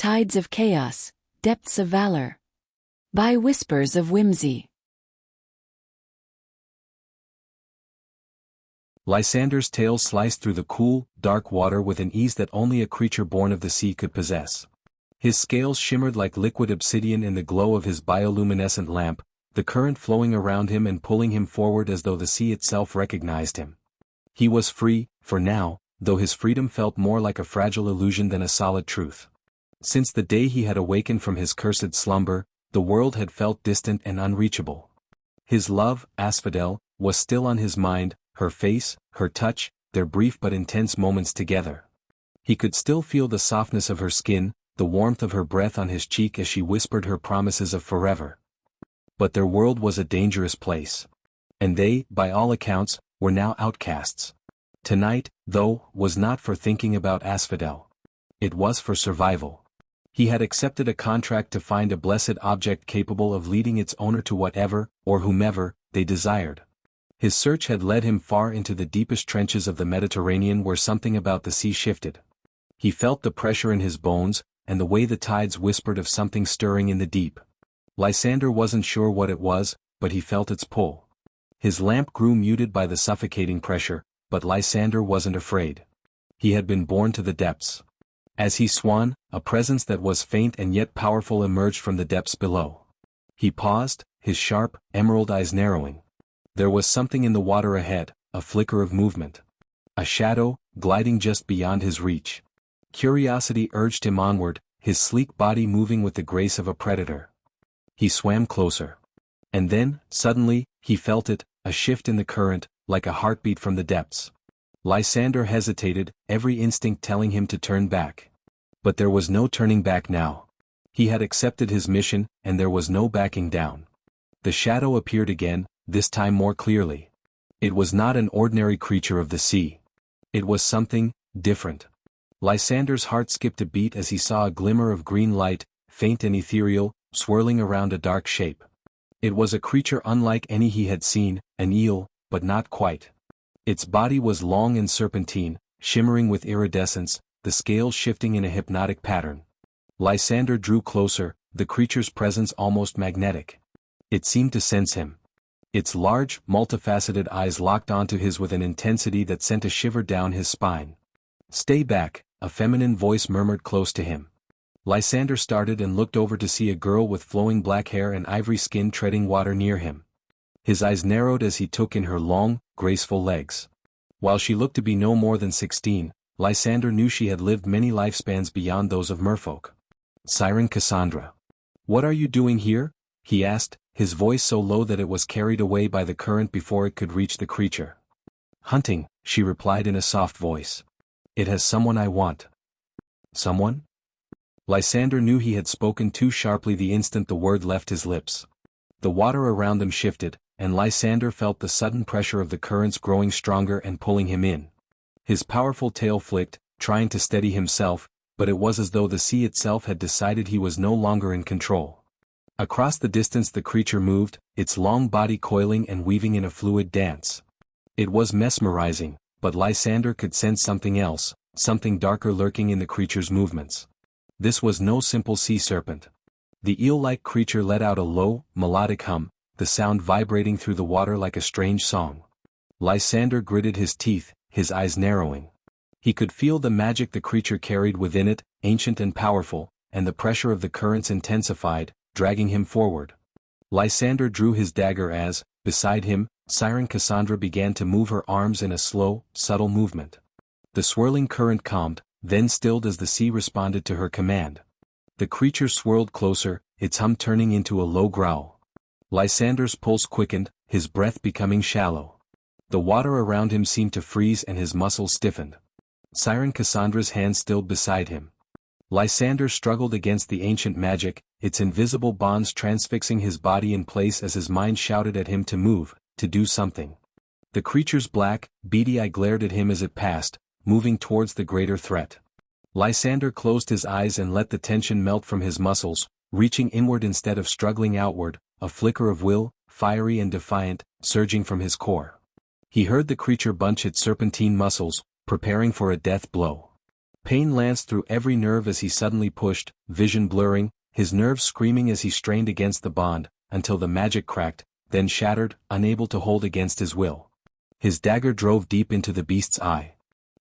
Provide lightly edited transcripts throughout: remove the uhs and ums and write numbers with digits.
Tides of Chaos, Depths of Valor. By Whispers of Whimsy. Lysander's tail sliced through the cool, dark water with an ease that only a creature born of the sea could possess. His scales shimmered like liquid obsidian in the glow of his bioluminescent lamp, the current flowing around him and pulling him forward as though the sea itself recognized him. He was free, for now, though his freedom felt more like a fragile illusion than a solid truth. Since the day he had awakened from his cursed slumber, the world had felt distant and unreachable. His love, Asphodel, was still on his mind, her face, her touch, their brief but intense moments together. He could still feel the softness of her skin, the warmth of her breath on his cheek as she whispered her promises of forever. But their world was a dangerous place. And they, by all accounts, were now outcasts. Tonight, though, was not for thinking about Asphodel. It was for survival. He had accepted a contract to find a blessed object capable of leading its owner to whatever, or whomever, they desired. His search had led him far into the deepest trenches of the Mediterranean where something about the sea shifted. He felt the pressure in his bones, and the way the tides whispered of something stirring in the deep. Lysander wasn't sure what it was, but he felt its pull. His lamp grew muted by the suffocating pressure, but Lysander wasn't afraid. He had been born to the depths. As he swam, a presence that was faint and yet powerful emerged from the depths below. He paused, his sharp, emerald eyes narrowing. There was something in the water ahead, a flicker of movement. A shadow, gliding just beyond his reach. Curiosity urged him onward, his sleek body moving with the grace of a predator. He swam closer. And then, suddenly, he felt it, a shift in the current, like a heartbeat from the depths. Lysander hesitated, every instinct telling him to turn back. But there was no turning back now. He had accepted his mission, and there was no backing down. The shadow appeared again, this time more clearly. It was not an ordinary creature of the sea. It was something different. Lysander's heart skipped a beat as he saw a glimmer of green light, faint and ethereal, swirling around a dark shape. It was a creature unlike any he had seen, an eel, but not quite. Its body was long and serpentine, shimmering with iridescence, the scales shifting in a hypnotic pattern. Lysander drew closer, the creature's presence almost magnetic. It seemed to sense him. Its large, multifaceted eyes locked onto his with an intensity that sent a shiver down his spine. "Stay back," a feminine voice murmured close to him. Lysander started and looked over to see a girl with flowing black hair and ivory skin treading water near him. His eyes narrowed as he took in her long, graceful legs. While she looked to be no more than 16, Lysander knew she had lived many lifespans beyond those of merfolk. "Siren Cassandra. What are you doing here?" he asked, his voice so low that it was carried away by the current before it could reach the creature. "Hunting," she replied in a soft voice. "It has someone I want." "Someone?" Lysander knew he had spoken too sharply the instant the word left his lips. The water around them shifted, and Lysander felt the sudden pressure of the currents growing stronger and pulling him in. His powerful tail flicked, trying to steady himself, but it was as though the sea itself had decided he was no longer in control. Across the distance the creature moved, its long body coiling and weaving in a fluid dance. It was mesmerizing, but Lysander could sense something else, something darker lurking in the creature's movements. This was no simple sea serpent. The eel-like creature let out a low, melodic hum, the sound vibrating through the water like a strange song. Lysander gritted his teeth, his eyes narrowing. He could feel the magic the creature carried within it, ancient and powerful, and the pressure of the currents intensified, dragging him forward. Lysander drew his dagger as, beside him, Siren Cassandra began to move her arms in a slow, subtle movement. The swirling current calmed, then stilled as the sea responded to her command. The creature swirled closer, its hum turning into a low growl. Lysander's pulse quickened, his breath becoming shallow. The water around him seemed to freeze and his muscles stiffened. Siren Cassandra's hand stilled beside him. Lysander struggled against the ancient magic, its invisible bonds transfixing his body in place as his mind shouted at him to move, to do something. The creature's black, beady eye glared at him as it passed, moving towards the greater threat. Lysander closed his eyes and let the tension melt from his muscles, reaching inward instead of struggling outward, a flicker of will, fiery and defiant, surging from his core. He heard the creature bunch its serpentine muscles, preparing for a death blow. Pain lanced through every nerve as he suddenly pushed, vision blurring, his nerves screaming as he strained against the bond, until the magic cracked, then shattered, unable to hold against his will. His dagger drove deep into the beast's eye.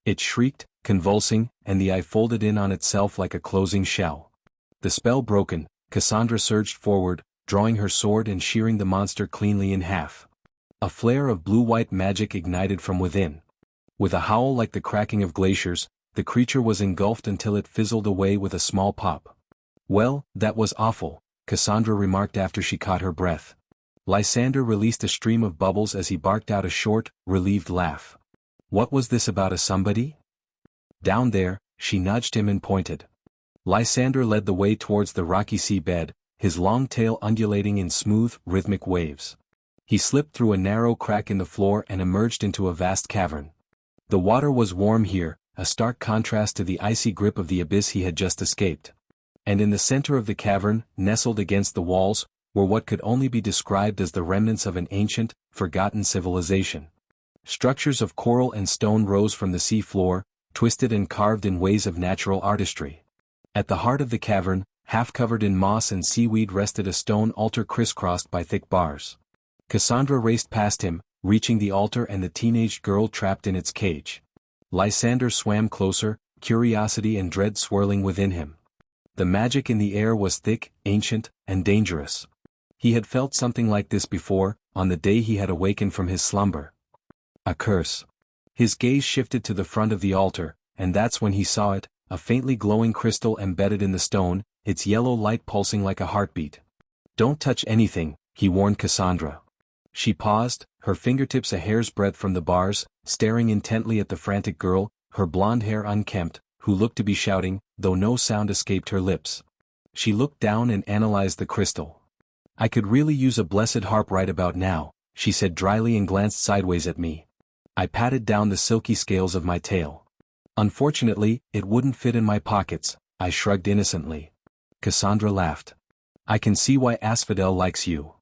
It shrieked, convulsing, and the eye folded in on itself like a closing shell. The spell broken, Cassandra surged forward, drawing her sword and shearing the monster cleanly in half. A flare of blue-white magic ignited from within. With a howl like the cracking of glaciers, the creature was engulfed until it fizzled away with a small pop. "Well, that was awful," Cassandra remarked after she caught her breath. Lysander released a stream of bubbles as he barked out a short, relieved laugh. "What was this about a somebody?" "Down there," she nudged him and pointed. Lysander led the way towards the rocky sea bed, his long tail undulating in smooth, rhythmic waves. He slipped through a narrow crack in the floor and emerged into a vast cavern. The water was warm here, a stark contrast to the icy grip of the abyss he had just escaped. And in the center of the cavern, nestled against the walls, were what could only be described as the remnants of an ancient, forgotten civilization. Structures of coral and stone rose from the sea floor, twisted and carved in ways of natural artistry. At the heart of the cavern, half covered in moss and seaweed, rested a stone altar crisscrossed by thick bars. Cassandra raced past him, reaching the altar and the teenaged girl trapped in its cage. Lysander swam closer, curiosity and dread swirling within him. The magic in the air was thick, ancient, and dangerous. He had felt something like this before, on the day he had awakened from his slumber. A curse. His gaze shifted to the front of the altar, and that's when he saw it, a faintly glowing crystal embedded in the stone, its yellow light pulsing like a heartbeat. "Don't touch anything," he warned Cassandra. She paused, her fingertips a hair's breadth from the bars, staring intently at the frantic girl, her blonde hair unkempt, who looked to be shouting, though no sound escaped her lips. She looked down and analyzed the crystal. "I could really use a blessed harp right about now," she said dryly and glanced sideways at me. I patted down the silky scales of my tail. "Unfortunately, it wouldn't fit in my pockets," I shrugged innocently. Cassandra laughed. "I can see why Asphodel likes you."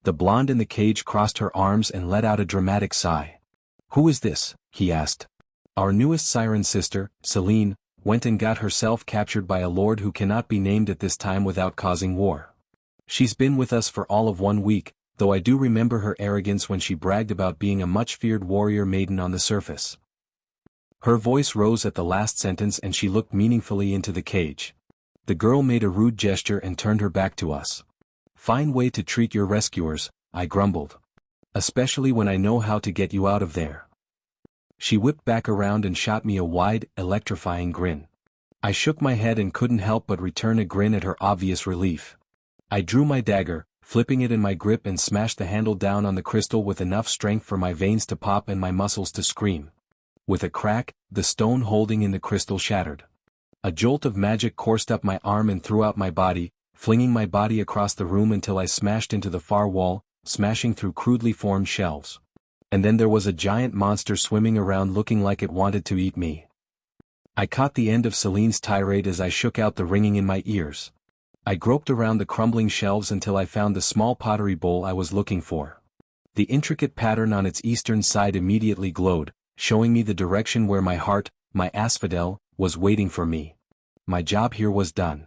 The blonde in the cage crossed her arms and let out a dramatic sigh. "Who is this?" he asked. "Our newest siren sister, Selene, went and got herself captured by a lord who cannot be named at this time without causing war. She's been with us for all of 1 week, though I do remember her arrogance when she bragged about being a much-feared warrior maiden on the surface." Her voice rose at the last sentence and she looked meaningfully into the cage. The girl made a rude gesture and turned her back to us. "Fine way to treat your rescuers," I grumbled. "Especially when I know how to get you out of there." She whipped back around and shot me a wide, electrifying grin. I shook my head and couldn't help but return a grin at her obvious relief. I drew my dagger, flipping it in my grip, and smashed the handle down on the crystal with enough strength for my veins to pop and my muscles to scream. With a crack, the stone holding in the crystal shattered. A jolt of magic coursed up my arm and throughout my body, flinging my body across the room until I smashed into the far wall, smashing through crudely formed shelves. And then there was a giant monster swimming around looking like it wanted to eat me. I caught the end of Selene's tirade as I shook out the ringing in my ears. I groped around the crumbling shelves until I found the small pottery bowl I was looking for. The intricate pattern on its eastern side immediately glowed, showing me the direction where my heart, my asphodel, was waiting for me. My job here was done.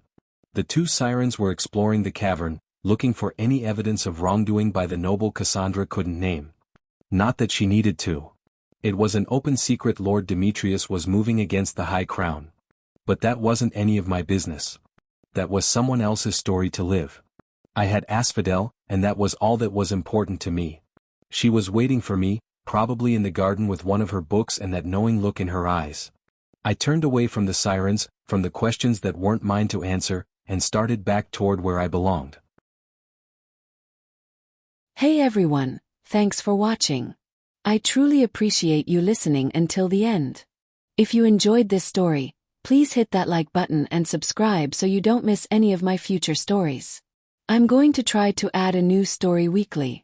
The 2 sirens were exploring the cavern, looking for any evidence of wrongdoing by the noble Cassandra couldn't name. Not that she needed to. It was an open secret Lord Demetrius was moving against the High Crown. But that wasn't any of my business. That was someone else's story to live. I had Asphodel, and that was all that was important to me. She was waiting for me, probably in the garden with one of her books and that knowing look in her eyes. I turned away from the sirens, from the questions that weren't mine to answer, and started back toward where I belonged. Hey everyone, thanks for watching. I truly appreciate you listening until the end. If you enjoyed this story, please hit that like button and subscribe so you don't miss any of my future stories. I'm going to try to add a new story weekly.